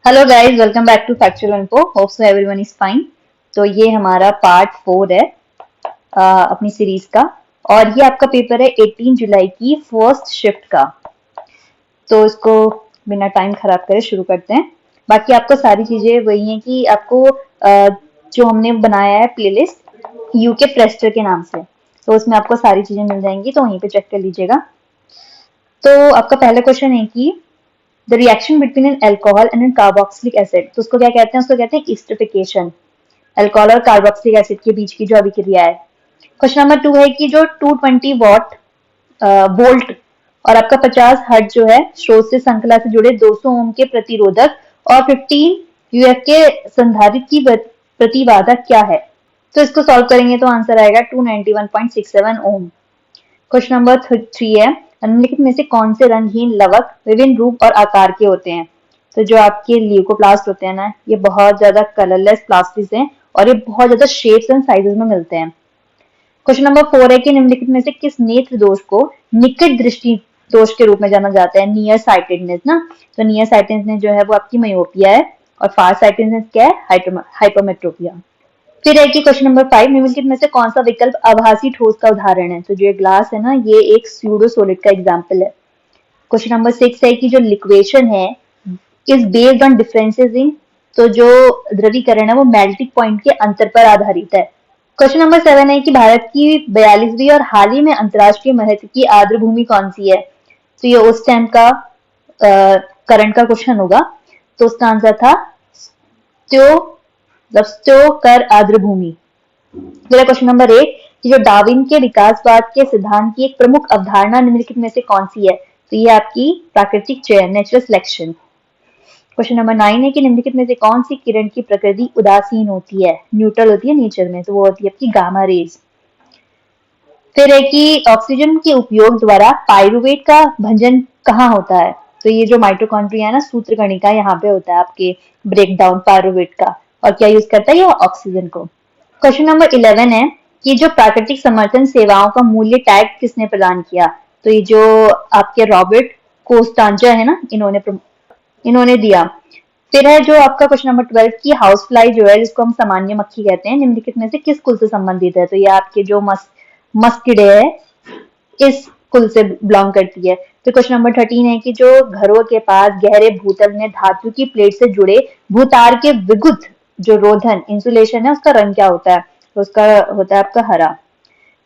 Hello guys, welcome back to factual info. Hope so everyone is fine. तो ये हमारा part 4 है अपनी सीरीज का। और ये आपका पेपर है 18 जुलाई की फर्स्ट शिफ्ट का। तो इसको बिना टाइम खराब करे शुरू करते हैं। बाकी आपको सारी चीजें वही हैं कि आपको जो हमने बनाया है प्लेलिस्ट यूके फ्रेस्टर के नाम से, तो उसमें आपको सारी चीजें मिल जाएंगी, तो वहीं पे चेक कर लीजिएगा। तो आपका पहला क्वेश्चन है कि the reaction between an alcohol and an carboxylic acid, तो उसको क्या कहते हैं? उसको कहते हैं एस्टरिफिकेशन। अल्कोहल और कार्बोक्सिलिक एसिड के बीच की जो अभिक्रिया है। क्वेश्चन नंबर 2 है कि जो 220 वॉट वोल्ट और आपका 50 हर्ट्ज जो है स्रोत से श्रृंखला से जुड़े 200 ओम के प्रतिरोधक और 15 यूएफ के संधारित्र की प्रतिबाधा क्या है? तो इसको सॉल्व करेंगे तो आंसर आएगा 291.67 ओम। क्वेश्चन नंबर 3 है, निम्नलिखित में से कौन से रंगहीन लवक विभिन्न रूप और आकार के होते हैं? तो जो आपके ल्यूकोप्लास्ट होते हैं ना, ये बहुत ज्यादा कलरलेस प्लास्टिक हैं और ये बहुत ज्यादा शेप्स एंड साइजेस में मिलते हैं। क्वेश्चन नंबर 4 है कि निम्नलिखित में से किस नेत्र दोष को निकट दृष्टि दोष के रूप में जाना जाता है? नियर साइटेडनेस ना। तो नियर साइटेडनेस जो है वो आपकी मायोपिया है और फार साइटेडनेस क्या है? हाइपरमेट्रोपिया। फिर है कि क्वेश्चन नंबर 5, निम्नलिखित में से कौन सा विकल्प आभासी ठोस का उदाहरण है? तो जो ये ग्लास है ना, ये एक स्यूडो सॉलिड का एग्जाम्पल है। क्वेश्चन नंबर 6 है कि जो लिक्वेशन है is based on differences in, तो जो द्रवीकरण है वो मेल्टिंग पॉइंट के अंतर पर आधारित है। क्वेश्चन नंबर 7 है कि भारत की 42वीं और हाल ही में अंतर्राष्ट्रीय महत्व की आर्द्र भूमि कौन सी है? तो ये उस टाइम का करंट का क्वेश्चन होगा, तो उसका आंसर था कर आर्द्र भूमि। फिर क्वेश्चन नंबर 8 कि जो डार्विन के विकासवाद के सिद्धांत की एक प्रमुख अवधारणा निम्नलिखित में से कौन सी है? तो ये आपकी प्राकृतिक चयन, नेचुरल सिलेक्शन। क्वेश्चन नंबर 9 है कि निम्नलिखित में से कौन सी किरण की प्रकृति उदासीन होती है, न्यूट्रल होती है नेचर में? तो वो होती है आपकी गामा रेज। फिर है कि ऑक्सीजन के उपयोग द्वारा पायरुवेट का भंजन कहाँ होता है? तो ये जो माइटोकॉन्ड्रिया है ना, सूत्रकणिका, यहाँ पे होता है आपके ब्रेकडाउन पायरुवेट का। और क्या यूज करता है ये? ऑक्सीजन को। क्वेश्चन नंबर 11 है कि जो प्राकृतिक समर्थन सेवाओं का मूल्य टैग किसने प्रदान किया? तो ये जो आपके रॉबर्ट कोस्टांजा है ना, इन्होंने दिया। फिर है जो आपका क्वेश्चन नंबर 12 की हाउस फ्लाई जो है, जिसको हम सामान्य मक्खी कहते हैं, निम्नलिखित में से किस कुल से संबंधित है? तो ये आपके जो मस्किडे है, इस कुल से बिलोंग करती है। फिर क्वेश्चन नंबर 13 है कि जो घरों के पास गहरे भूतल में धातु की प्लेट से जुड़े भूतार के विद्युत जो रोधन इंसुलेशन है, उसका रंग क्या होता है? तो उसका होता है आपका हरा।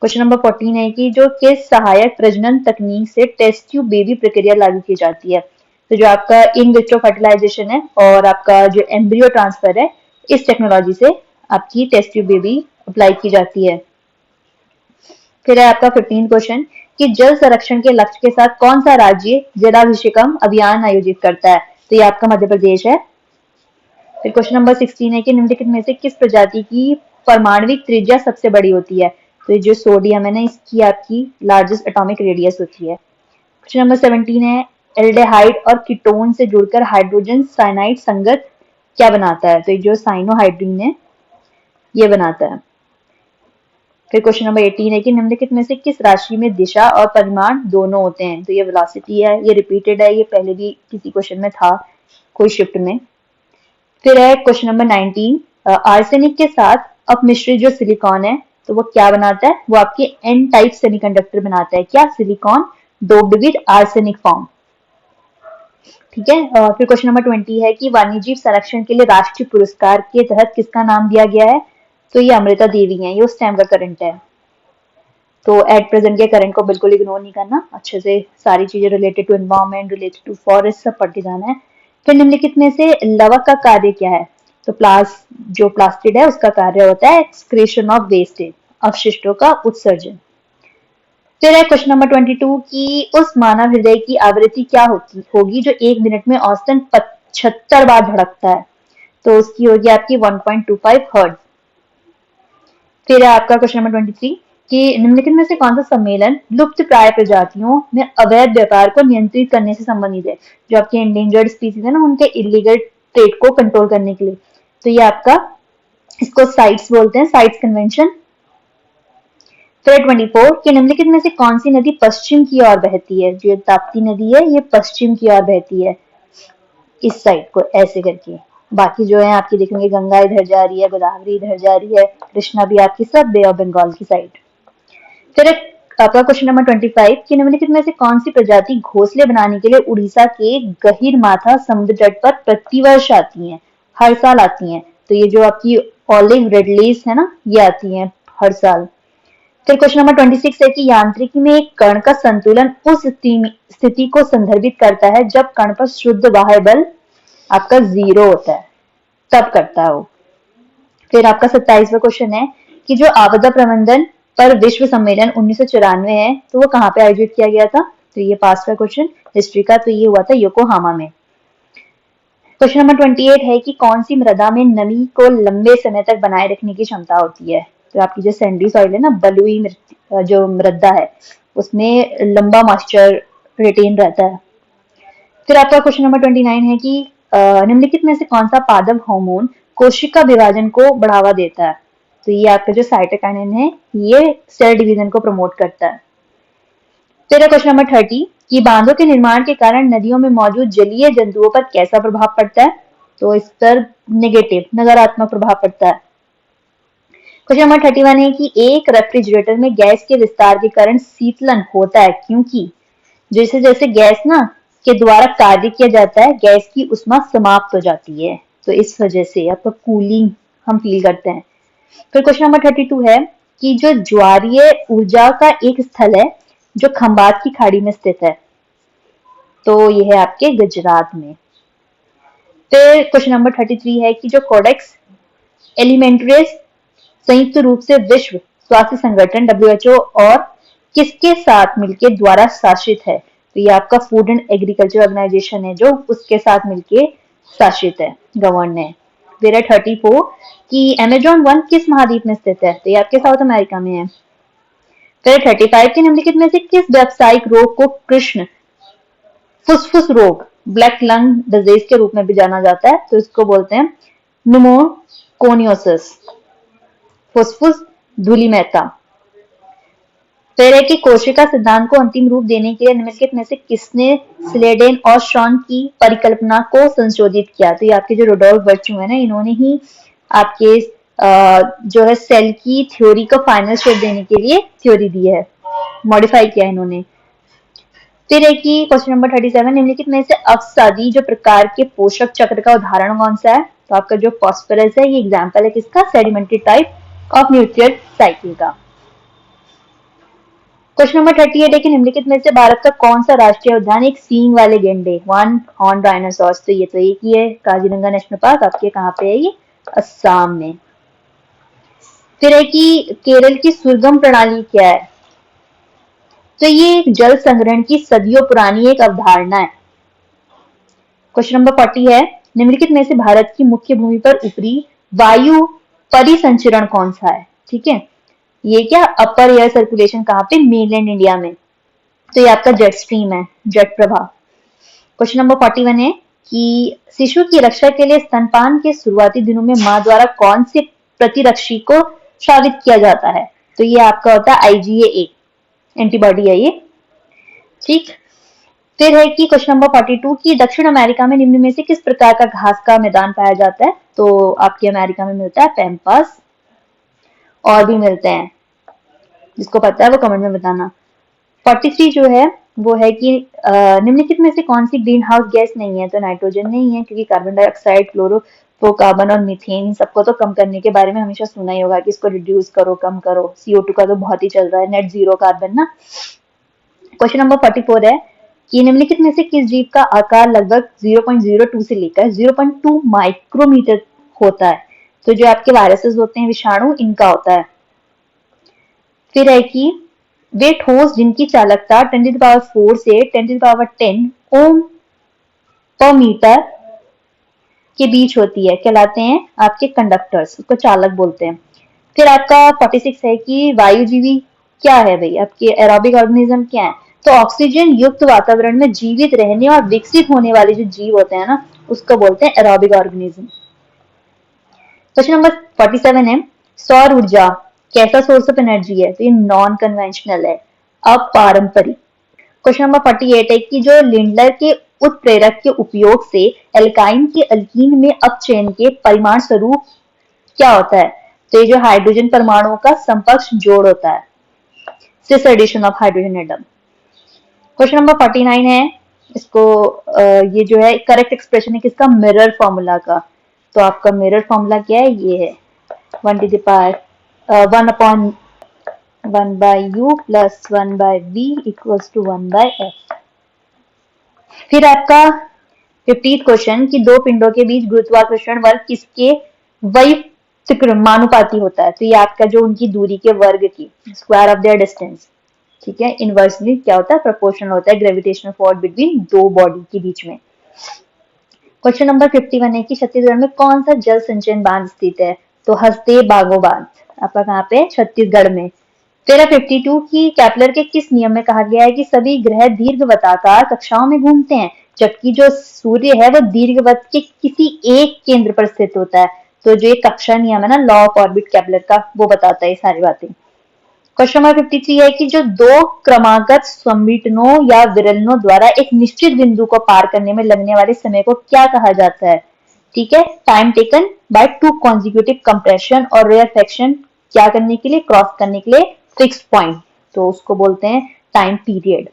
क्वेश्चन नंबर 14 है कि जो किस सहायक प्रजनन तकनीक से टेस्ट ट्यूब बेबी प्रक्रिया लागू की जाती है? तो जो आपका इन विट्रो फर्टिलाइजेशन है और आपका जो एम्ब्रियो ट्रांसफर है, इस टेक्नोलॉजी से आपकी टेस्ट ट्यूब बेबी अप्लाई की जाती है। फिर है आपका 15 क्वेश्चन कि जल संरक्षण के लक्ष्य के साथ कौन सा राज्य जलाभिषेकम अभियान आयोजित करता है? तो ये आपका मध्य प्रदेश है। फिर क्वेश्चन नंबर 16 है कि निम्नलिखित में से किस प्रजाति की परमाणविक त्रिज्या सबसे बड़ी होती है? तो ये जो सोडियम है ना, इसकी आपकी लार्जेस्ट एटॉमिक रेडियस होती है। क्वेश्चन नंबर 17 है, एल्डेहाइड और कीटोन से जुड़कर हाइड्रोजन साइनाइड संगत क्या बनाता है? तो ये जो साइनोहाइड्रीन है, ये बनाता है। फिर क्वेश्चन नंबर 18 है कि निम्नलिखित में से किस राशि में दिशा और परिमाण दोनों होते हैं? तो ये वेलोसिटी है, ये रिपीटेड है, ये पहले भी किसी क्वेश्चन में था कोई शिफ्ट में। फिर है क्वेश्चन नंबर 19, आर्सेनिक के साथ अपमिश्रित जो सिलिकॉन है, तो वो क्या बनाता है? वो आपके एन टाइप सेमीकंडक्टर बनाता है। क्या? Silicon doped with arsenic form. ठीक है। फिर क्वेश्चन नंबर 20 है कि वन्यजीव संरक्षण के लिए राष्ट्रीय पुरस्कार के तहत किसका नाम दिया गया है? तो ये अमृता देवी है, ये उस टाइम का करंट है। तो एट प्रेजेंट के करंट को बिल्कुल इग्नोर नहीं करना, अच्छे से सारी चीजें related to environment, related to forest सब पढ़ के जाना है। फिर निम्नलिखित में से लवक का कार्य क्या है? तो जो प्लास्टिड है उसका कार्य होता है एक्सक्रीशन ऑफ वेस्टेज, अवशिष्टों का उत्सर्जन। फिर है क्वेश्चन नंबर 22 कि उस मानव हृदय की आवृत्ति क्या होगी जो 1 मिनट में औसतन 75 बार धड़कता है? तो उसकी होगी आपकी 1.25 हर्ट्ज। फिर है आपका क्वेश्चन नंबर 23 कि निम्नलिखित में से कौन सा सम्मेलन लुप्त प्राय प्रजातियों में अवैध व्यापार को नियंत्रित करने से संबंधित है? जो आपके एंडेंजर्ड स्पीसीज है ना, उनके इलीगल ट्रेड को कंट्रोल करने के लिए। तो ये आपका, इसको साइट्स बोलते हैं, साइट्स कन्वेंशन। फिर 24 कि निम्नलिखित में से कौन सी नदी पश्चिम की ओर बहती है? जो ताप्ती नदी है, ये पश्चिम की ओर बहती है। इस साइड को ऐसे करके। बाकी जो है आपकी देखेंगे गंगा इधर जा रही है, गोदावरी इधर जा रही है, कृष्णा भी आपकी सब बे ऑफ बंगाल की साइड। फिर आपका क्वेश्चन नंबर 25 कि निम्नलिखित में से कौन सी प्रजाति घोंसले बनाने के लिए उड़ीसा के गहीर माथा समुद्र तट पर प्रतिवर्ष आती हैं, हर साल आती हैं। तो ये जो आपकी ऑलिव रेडलेस है ना, ये आती हैं हर साल। फिर क्वेश्चन नंबर 26 है कि यांत्रिकी में एक कण का संतुलन उस स्थिति को संदर्भित करता है जब कण पर शुद्ध बाह्य बल आपका 0 होता है, तब करता है वो। फिर आपका 27वां क्वेश्चन है कि जो आपदा प्रबंधन पर विश्व सम्मेलन 1994 है, तो वो कहाँ पे आयोजित किया गया था। तो ये पास्ट का क्वेश्चन हिस्ट्री का, तो ये हुआ था योकोहामा में। क्वेश्चन नंबर 28 है कि कौन सी मृदा में नमी को लंबे समय तक बनाए रखने की क्षमता होती है। तो आपकी जो सैंडी सॉइल है ना, बलुई जो मृदा है, उसमें लंबा मॉइस्चर रिटेन रहता है। फिर आपका क्वेश्चन नंबर 29 है कि निम्नलिखित में से कौन सा पादप हार्मोन कोशिका विभाजन को बढ़ावा देता है। तो ये आपका जो साइटोकाइनिन है, ये सेल डिवीजन को प्रमोट करता है। फिर क्वेश्चन नंबर 30 कि बांधों के निर्माण के कारण नदियों में मौजूद जलीय जंतुओं पर कैसा प्रभाव पड़ता है। तो इस पर नेगेटिव, नकारात्मक प्रभाव पड़ता है। क्वेश्चन नंबर 31 है कि एक रेफ्रिजरेटर में गैस के विस्तार के कारण शीतलन होता है, क्योंकि जैसे जैसे गैस ना के द्वारा कार्य किया जाता है, गैस की उष्मा समाप्त हो जाती है, तो इस वजह से आपका कूलिंग हम फील करते हैं। फिर क्वेश्चन नंबर 32 है कि जो ज्वारीय ऊर्जा का एक स्थल है जो खंबात की खाड़ी में स्थित है, तो यह है आपके गुजरात में। फिर क्वेश्चन नंबर 33 है कि जो कोडेक्स एलिमेंट्रियस संयुक्त रूप से विश्व स्वास्थ्य संगठन WHO और किसके साथ मिलकर द्वारा शासित है। तो ये आपका फूड एंड एग्रीकल्चर ऑर्गेनाइजेशन है जो उसके साथ मिलकर शासित है, गवर्न है। फिर 34 कि अमेजोन 1 किस महाद्वीप में स्थित है। तो ये आपके साउथ अमेरिका में है। फिर 35 के निम्नलिखित में से किस व्यावसायिक रोग को कृष्ण फुसफुस रोग, ब्लैक लंग डिजीज के रूप में भी जाना जाता है। तो इसको बोलते हैं न्यूमोकोनियोसिस, फुसफुस धूलि मेहता। फिर है कि कोशिका सिद्धांत को अंतिम रूप देने के लिए निम्नलिखित में से किसने स्लेडेन और शॉन की परिकल्पना को संशोधित किया। तो ये आपके जो रुडोल्फ वर्चू है ना, इन्होंने ही आपके जो है सेल की थ्योरी को फाइनल शेप देने के लिए थ्योरी दी है, मॉडिफाई किया इन्होंने। फिर है कि क्वेश्चन नंबर 37 निम्नलिखित में से अवसादी जो प्रकार के पोषक चक्र का उदाहरण कौन सा है। तो आपका जो फॉस्फोरस है, ये एग्जाम्पल है किसका, sedimentary type of nutrient cycle का। क्वेश्चन नंबर 38 है कि निम्नलिखित में से भारत का कौन सा राष्ट्रीय उद्यान एक सींग वाले गेंडे, वन हॉर्न डायनासोर्स। तो ये तो एक ही है, काजीरंगा नेशनल पार्क आपके कहाँ पे है, ये असम में। फिर है कि केरल की सुरगम प्रणाली क्या है। तो ये एक जल संग्रहण की सदियों पुरानी एक अवधारणा है। क्वेश्चन नंबर 40 है निम्नलिखित में से भारत की मुख्य भूमि पर ऊपरी वायु परिसंचरण कौन सा है। ठीक है, ये क्या अपर एयर सर्कुलेशन कहाँ पे, मेनलैंड इंडिया में। तो ये आपका जेट स्ट्रीम है, जेट प्रवाह। क्वेश्चन नंबर 41 है कि शिशु की रक्षा के लिए स्तनपान के शुरुआती दिनों में माँ द्वारा कौन से प्रतिरक्षी को स्रावित किया जाता है। तो ये आपका होता है IgA, एंटीबॉडी है ये। ठीक, फिर है कि क्वेश्चन नंबर 42 की दक्षिण अमेरिका में निम्न में से किस प्रकार का घास का मैदान पाया जाता है। तो आपके अमेरिका में मिलता है पैम्पास, और भी मिलते हैं, जिसको पता है वो कमेंट में बताना। 43 जो है वो है कि निम्नलिखित में से कौन सी ग्रीन हाउस गैस नहीं है। तो नाइट्रोजन नहीं है, क्योंकि कार्बन डाइऑक्साइड, क्लोरोफ्लोरोकार्बन और मीथेन, इन सबको तो कम करने के बारे में हमेशा सुना ही होगा कि इसको रिड्यूस करो, कम करो। CO2 का तो बहुत ही चल रहा है, नेट जीरो कार्बन ना। क्वेश्चन नंबर 44 है कि निम्नलिखित में से किस जीव का आकार लगभग 0.02 से लेकर 0.2 माइक्रोमीटर होता है। तो जो आपके वायरसेस होते हैं, विषाणु, इनका होता है। फिर है कि वे ठोस जिनकी चालकता 10⁴ से 10⁻10 ओम पर मीटर के बीच होती है, कहलाते हैं आपके कंडक्टर्स, उसको चालक बोलते हैं। फिर आपका 46 है कि वायुजीवी क्या है भाई, आपके एरोबिक ऑर्गेनिज्म क्या है। तो ऑक्सीजन युक्त वातावरण में जीवित रहने और विकसित होने वाले जो जीव होते हैं ना, उसको बोलते हैं एरोबिक ऑर्गेनिज्म। क्वेश्चन नंबर 47 है सौर ऊर्जा कैसा सोर्स ऑफ एनर्जी है। तो ये नॉन कन्वेंशनल है, अपारंपरिक। क्वेश्चन नंबर 48 है कि जो लिंडलर के उत्प्रेरक के उपयोग से एल्काइन के अल्कीन में अपचयन के परिमाण स्वरूप क्या होता है? तो ये जो हाइड्रोजन परमाणुओं का समकक्ष जोड़ होता है, cis addition of hydrogen atom. Question number 49 है, इसको ये जो है करेक्ट एक्सप्रेशन है किसका? मिरर फॉर्मूला का। तो आपका मिरर फॉर्मूला क्या है? ये है 1 to the power 1 upon 1 by u plus 1 by v equals to 1 by f। फिर आपका 50th क्वेश्चन कि दो पिंडों के बीच गुरुत्वाकर्षण वर्ग किसके व्युत्क्रमानुपाती होता है? तो ये आपका जो उनकी दूरी के वर्ग की, स्क्वायर ऑफ देयर डिस्टेंस, ठीक है, इनवर्सली क्या होता है? प्रोपोर्शनल होता है ग्रेविटेशनल फोर्स बिटवीन दो बॉडी के बीच में। क्वेश्चन नंबर 51 है कि छत्तीसगढ़ में कौन सा जल संचयन बांध स्थित है? तो हस्देव बागो बांध आपका कहाँ पे? छत्तीसगढ़ में। फिर 52 की केपलर के किस नियम में कहा गया है कि सभी ग्रह दीर्घवृत्ताकार कक्षाओं में घूमते हैं, जबकि जो सूर्य है वो दीर्घवृत्त के किसी एक केंद्र पर स्थित होता है? तो जो एक कक्षा नियम है ना, लॉ ऑफ ऑर्बिट केपलर का, वो बताता है ये सारी बातें। क्वेश्चन नंबर 53 है कि जो दो क्रमागत समीटनों या विरलनों द्वारा एक निश्चित बिंदु को पार करने में लगने वाले समय को क्या कहा जाता है? ठीक है, time taken by two consecutive compression और रेयरफेक्शन, क्या करने के लिए? क्रॉस करने के लिए फिक्स पॉइंट, तो उसको बोलते हैं टाइम पीरियड।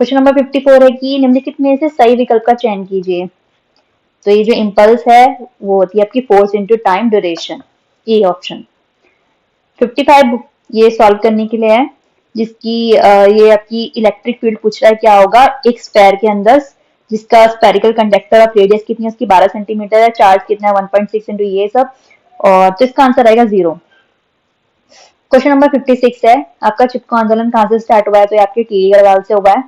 क्वेश्चन नंबर 54 है कि निम्नलिखित में से सही विकल्प का चयन कीजिए। तो ये जो इम्पल्स है वो होती है आपकी force into time duration, A option. 55 ये सॉल्व करने के लिए है, जिसकी ये आपकी इलेक्ट्रिक फील्ड पूछ रहा है क्या होगा एक स्फेयर के अंदर, जिसका स्पेरिकल कंडक्टर ऑफ रेडियस कितनी है उसकी 12 सेंटीमीटर है, चार्ज कितना है 1.6 इंटू ये सब, और तो इसका आंसर आएगा 0। क्वेश्चन नंबर 56 है, आपका चिपको आंदोलन कहां से स्टार्ट हुआ है? तो ये आपके टीडी गढ़वाल से हुआ है।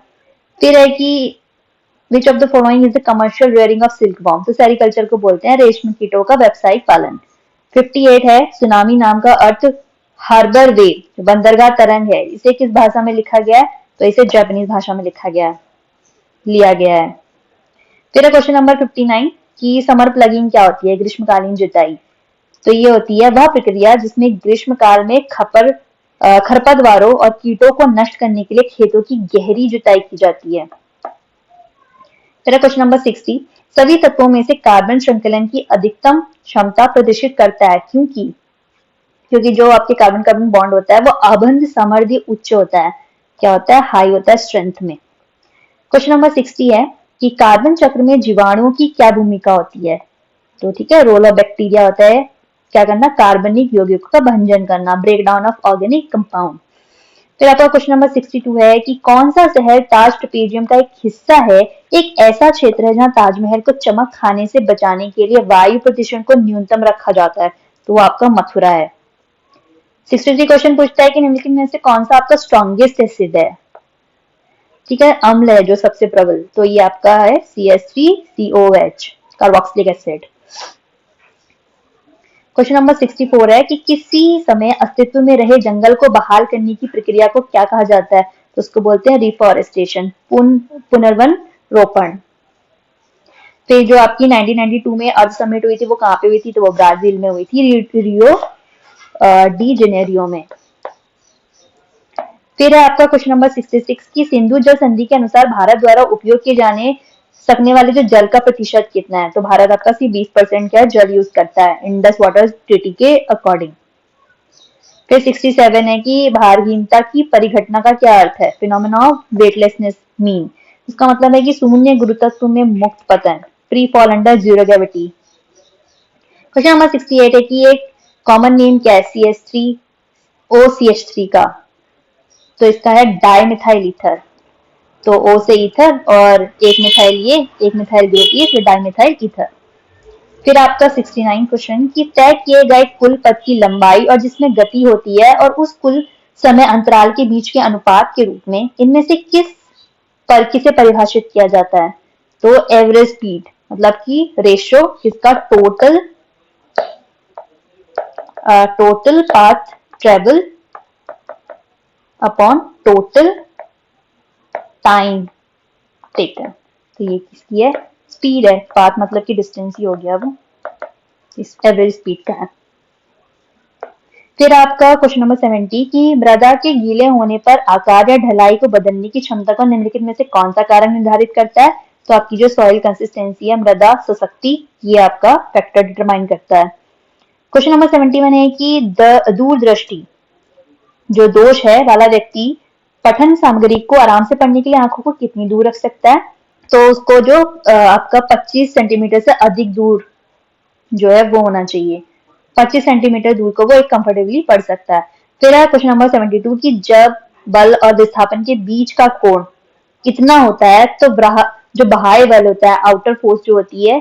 फिर है कि which of the following is the commercial rearing of silk worm? तो सेरिकल्चर को बोलते हैं रेशमी कीटों का व्यावसायिक पालन। 58 है, सुनामी नाम का अर्थ हार्बर वेव, बंदरगाह तरंग है, इसे किस भाषा में लिखा गया है? तो इसे जापानीज भाषा में लिखा गया है, लिया गया है। फिर क्वेश्चन नंबर 59 की समर प्लगिंग क्या होती है? ग्रीष्मकालीन जुताई। तो ये होती है वह प्रक्रिया जिसमें ग्रीष्मकाल में खरपतवारों और कीटों को नष्ट करने के लिए खेतों की गहरी जुताई की जाती है। फिर क्वेश्चन नंबर 60, सभी तत्वों में से कार्बन श्रृंखलन की अधिकतम क्षमता प्रदर्शित करता है, क्योंकि जो आपके कार्बन कार्बन बॉन्ड होता है वो आबंध सामर्थ्य उच्च होता है, क्या होता है? हाई होता है स्ट्रेंथ में। क्वेश्चन नंबर 60 है कि कार्बन चक्र में जीवाणुओं की क्या भूमिका होती है? तो ठीक है, रोल ऑफ बैक्टीरिया होता है क्या करना? कार्बनिक यौगिकों का भंजन करना, break down of organic compound. फिर आपका क्वेश्चन नंबर 62 है कि कौन सा शहर ताज ट्रेपेजियम का एक हिस्सा है? एक ऐसा क्षेत्र है जहां ताजमहल को चमक खाने से बचाने के लिए वायु प्रदूषण को न्यूनतम रखा जाता है, तो वो आपका मथुरा है। 63 क्वेश्चन पूछता है कि निम्नलिखित में से कौन सा आपका स्ट्रॉन्गेस्ट एसिड है? ठीक है, अम्ल है जो सबसे प्रबल, तो ये आपका है CH3COH, carboxylic acid. Question number 64 है कि किसी समय अस्तित्व में रहे जंगल को बहाल करने की प्रक्रिया को क्या कहा जाता है? तो उसको बोलते हैं रिफॉरेस्टेशन, पुनर्वन रोपण। फिर जो आपकी 1992 में अर्थ समिट हुई थी वो कहाँ पे हुई थी? तो वो ब्राजील में हुई थी, रियो डी जेनेरियो में। फिर है आपका क्वेश्चन नंबर 66 की सिंधु जल संधि के अनुसार भारत द्वारा उपयोग किए जाने सकने वाले जो जल का प्रतिशत कितना है? तो भारत आपका 20% का जल यूज करता है इंडस वाटर ट्रीटी के अकॉर्डिंग। फिर 67 है कि भारहीनता की परिघटना का क्या अर्थ है? फिनोमेना ऑफ वेटलेसनेस मीन, इसका मतलब है कि शून्य गुरुत्व में मुक्त पतन, free fall under zero gravity. Question number 68 है कि एक कॉमन नेम क्या है CH3OCH3 का? तो इसका है डाइमिथाइल ईथर, तो O से ईथर और एक मिथाइल ये, एक मिथाइल ग्रुप ये, फिर डाइमिथाइल ईथर। फिर आपका 69 क्वेश्चन कि तय किए गए कुल पथ की लंबाई और जिसमें गति होती है और उस कुल समय अंतराल के बीच के अनुपात के रूप में इनमें से किसे परिभाषित किया जाता है? तो एवरेज स्पीड, मतलब कि रेशियो किसका? Total path travel upon total time taken. तो ये किसकी है? स्पीड है, पाथ मतलब कि डिस्टेंस ही हो गया, वो इस एवरेज स्पीड का है। फिर आपका क्वेश्चन नंबर 70 की मृदा के गीले होने पर आकार या ढलाई को बदलने की क्षमता को निम्नलिखित में से कौन सा कारक निर्धारित करता है? तो आपकी जो सॉइल कंसिस्टेंसी है, मृदा सशक्ति, ये आपका फैक्टर डिटरमाइन करता है। क्वेश्चन नंबर 71 है कि दूरदृष्टि जो दोष है वाला व्यक्ति पठन सामग्री को आराम से पढ़ने के लिए आंखों को कितनी दूर रख सकता है? तो उसको जो आपका 25 सेंटीमीटर से अधिक दूर जो है वो होना चाहिए। 25 सेंटीमीटर दूर को वो एक कंफर्टेबली पढ़ सकता है। फिर है क्वेश्चन नंबर 72 की जब बल और विस्थापन के बीच का कोण कितना होता है तो जो बाह्य बल होता है, आउटर फोर्स जो होती है,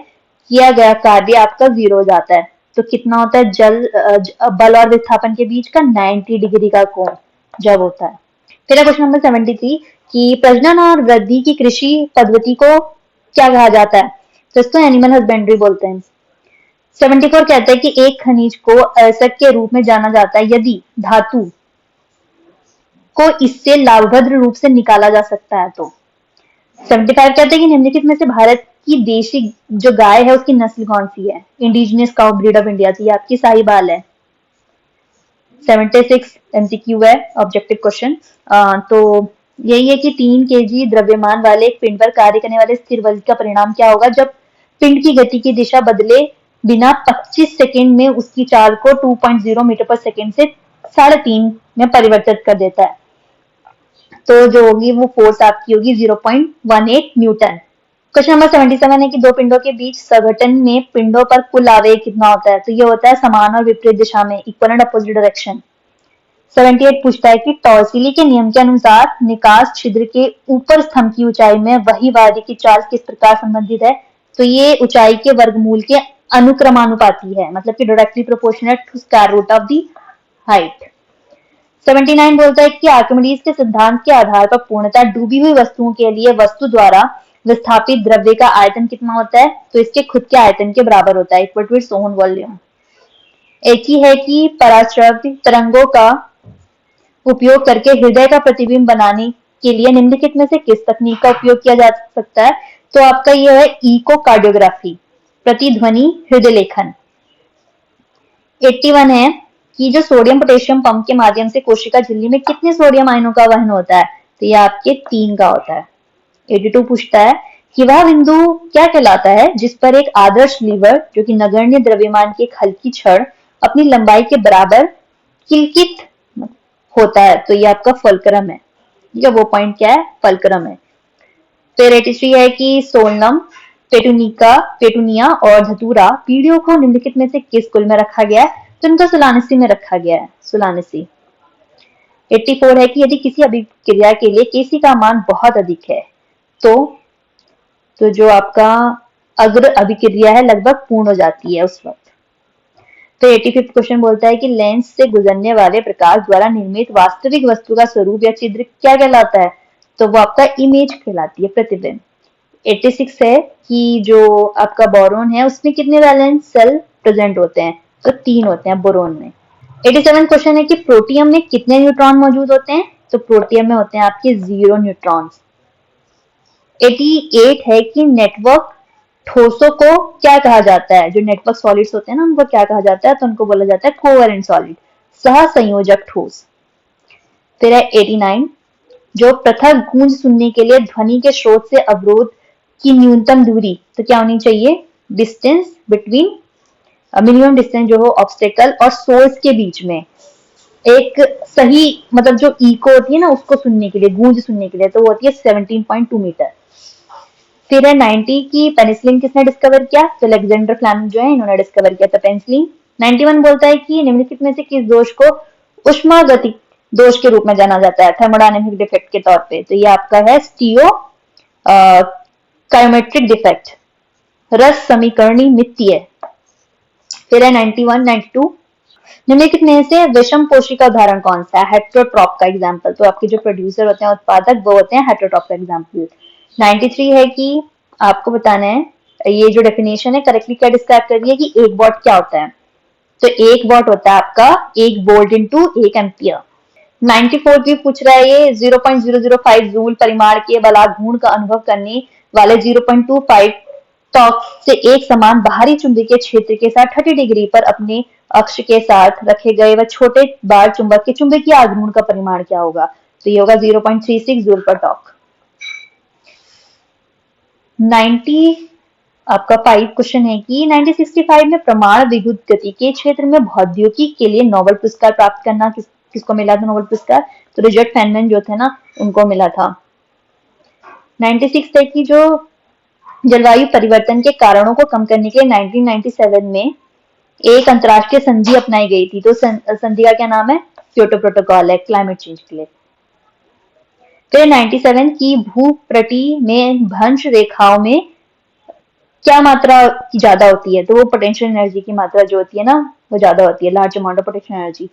किया गया कार्य आपका 0 हो जाता है। तो कितना होता है बल और विस्थापन के बीच का 90 डिग्री का कोण जब होता है। फिर है क्वेश्चन नंबर 73 कि प्रजनन और वृद्धि की कृषि पद्धति को क्या कहा जाता है? तो इसको एनिमल हस्बेंड्री बोलते हैं। 74 कहते हैं कि एक खनिज को अयस्क के रूप में जाना जाता है यदि धातु को इससे लाभप्रद रूप से निकाला जा सकता है। तो 75 कहते हैं कि निम्नलिखित में से भारत की देशी जो गाय है उसकी नस्ल कौन सी है? Indigenous cow breed of India थी, आपकी साहिवाल है। 76 एमसीक्यू है, ऑब्जेक्टिव क्वेश्चन। तो यही है कि 3 केजी द्रव्यमान वाले एक पिंड पर कार्य करने वाले स्थिर बल का परिणाम क्या होगा जब पिंड की गति की दिशा बदले बिना 25 सेकेंड में उसकी चाल को 2.0 मीटर पर सेकेंड से 3.5 में परिवर्तित कर देता है। तो जो होगी वो फोर्स आपकी होगी 0.18 न्यूटन। क्वेश्चन नंबर 77 है कि दो पिंडों के बीच संघटन में पिंडों पर कुल आवेग कितना होता है? तो ये होता है समान और विपरीत दिशा में, इक्वल एंड अपोजिट डायरेक्शन। 78 पूछता है कि टॉर्सिली के नियम के अनुसार निकास छिद्र के ऊपर स्तंभ की ऊंचाई में वही वायु की चाल किस प्रकार संबंधित है? तो ये ऊंचाई के वर्गमूल के अनुक्रमानुपाती है, मतलब कि directly proportional to square root of the height. 79 बोलता है कि आर्किमिडीज के सिद्धांत के आधार पर पूर्णतः डूबी हुई वस्तुओं के लिए वस्तु द्वारा विस्थापित द्रव्य का आयतन कितना होता है? तो इसके खुद के आयतन के बराबर होता है, equal to its own volume. एक ही है कि पराश्रव्य तरंगों का उपयोग करके हृदय का प्रतिबिंब बनाने के लिए निम्नलिखित में से किस तकनीक का उपयोग किया जा सकता है? तो आपका यह है इकोकार्डियोग्राफी, प्रतिध्वनि हृदय लेखन। 81 है कि जो सोडियम पोटेशियम पंप के माध्यम से कोशिका झिल्ली में कितने सोडियम आयनों का वहन होता है? तो यह आपके 3 का होता है। 82 पूछता है कि वह बिंदु क्या कहलाता है जिस पर एक आदर्श लीवर जो कि नगण्य द्रव्यमान की एक हल्की छड़ अपनी लंबाई के बराबर किलकित होता है? तो यह आपका फलक्रम है। ठीक है, वो पॉइंट क्या है? फलक्रम है। फिर 83 है कि सोलनम, पेटूनिया और धतूरा पीढ़ियों को निम्नलिखित में से किस कुल में रखा गया है? तो इनको सोलानेसी में रखा गया है, सोलानेसी। 84 है कि यदि किसी अभिक्रिया के लिए Kc का मान बहुत अधिक है तो जो आपका अग्र अभिक्रिया है लगभग पूर्ण हो जाती है उस वक्त। तो 85 क्वेश्चन बोलता है कि लेंस से गुजरने वाले प्रकाश द्वारा निर्मित वास्तविक वस्तु का स्वरूप या चित्र क्या कहलाता है? तो वो आपका इमेज कहलाती है, प्रतिबिंब। 86 है कि जो आपका बोरोन है उसमें कितने वैलेंस सेल प्रेजेंट होते हैं? तो 3 होते हैं बोरोन में। 87 क्वेश्चन है कि प्रोटियम में कितने न्यूट्रॉन मौजूद होते हैं? तो प्रोटियम में होते हैं आपके 0 न्यूट्रॉन्स। 88 है कि नेटवर्क ठोसों को क्या कहा जाता है? जो नेटवर्क सॉलिड्स होते हैं ना उनको क्या कहा जाता है? तो उनको बोला जाता है कोवेलेंट सॉलिड, सहसंयोजक ठोस। फिर है 89 जो पृथक गूंज सुनने के लिए ध्वनि के स्रोत से अवरोध की न्यूनतम दूरी तो क्या होनी चाहिए? डिस्टेंस बिटवीन, मिनिमम डिस्टेंस जो हो ऑब्स्टेकल और सोर्स के बीच में एक सही, मतलब जो इको होती है ना उसको सुनने के लिए, गूंज सुनने के लिए, तो वो होती है 17.2 मीटर। फिर है 90 की पेनिसिलिन किसने डिस्कवर किया? तो अलेक्जेंडर फ्लेमिंग जो है इन्होंने डिस्कवर किया था पेनिसिलिन। 91 बोलता है कि निम्नलिखित में से किस दोष को उष्मागतिक दोष के रूप में जाना जाता है थर्मोडायनेमिक डिफेक्ट के तौर पे? तो ये आपका है स्टीओ कायोमेट्रिक डिफेक्ट, रस समीकरणी मित्तीय। फिर है 91, 92 निम्नलिखित में से विषम पोषी का उदाहरण कौन सा है? हेट्रोट्रॉप का एग्जाम्पल। तो आपके जो प्रोड्यूसर होते हैं, उत्पादक, वो होते हैं हेट्रोट्रॉप का एग्जाम्पल। 93 है कि आपको बताना है, ये जो डेफिनेशन है करेक्टली क्या डिस्क्राइब कर रही है कि 1 वॉट क्या होता है? तो 1 वॉट होता है आपका 1 वोल्ट इंटू 1 एम्पियर। 94 भी पूछ रहा है ये 0.005 जूल परिमाण के बलाघूर्ण का अनुभव करने वाले 0.25 टॉर्क से एक समान बाहरी चुंबकीय क्षेत्र के साथ 30 डिग्री पर अपने अक्ष के साथ रखे गए व छोटे बार चुंबक के चुंबकीय आघूर्ण का परिमाण क्या होगा? तो ये होगा 0.36 जूल पर टॉर्क। 90 आपका 5 क्वेश्चन है कि 1965 में प्रमाण विद्युत गति के क्षेत्र में भौतिकी के लिए नोबेल पुरस्कार प्राप्त करना किसको मिला था नोबेल पुरस्कार? तो रिचर्ड फेनमैन जो थे ना, उनको मिला था। 96 है कि जो जलवायु परिवर्तन के कारणों को कम करने के लिए 1997 में एक अंतर्राष्ट्रीय संधि अपनाई गई थी। तो संधि का क्या नाम है? क्योटो प्रोटोकॉल है क्लाइमेट चेंज के लिए। फिर 97 की भूप्रटी में भ्रंश रेखाओं में क्या मात्रा की ज्यादा होती है? तो वो पोटेंशियल एनर्जी की मात्रा जो होती है ना, वो ज्यादा होती है, large amount of potential energy.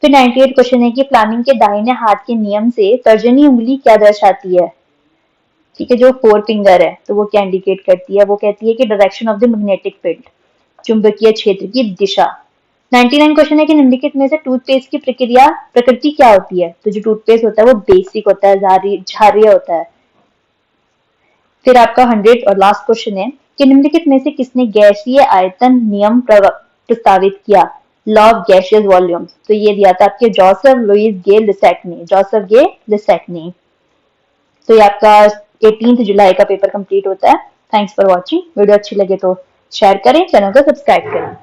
फिर 98 क्वेश्चन है कि फ्लेमिंग के दाहिने हाथ के नियम से तर्जनी उंगली क्या दर्शाती है? ठीक है, जो फोर फिंगर है तो वो क्या इंडिकेट करती है? वो कहती है कि direction of the magnetic field, चुंबकीय क्षेत्र की दिशा। 99 क्वेश्चन है कि निम्नलिखित में से टूथपेस्ट की प्रकृति क्या होती है? तो जो टूथपेस्ट होता है वो बेसिक होता है, क्षारीय होता है। फिर आपका 100 और लास्ट क्वेश्चन है कि निम्नलिखित में से किसने गैसीय आयतन नियम प्रस्तावित किया? Law of gaseous volume. तो ये दिया था आपके जोसेफ लुइस गे लिसैक ने। तो ये आपका 18 जुलाई का पेपर कंप्लीट होता है। Thanks for watching. वीडियो अच्छी लगे तो शेयर करें, चैनल को सब्सक्राइब करें।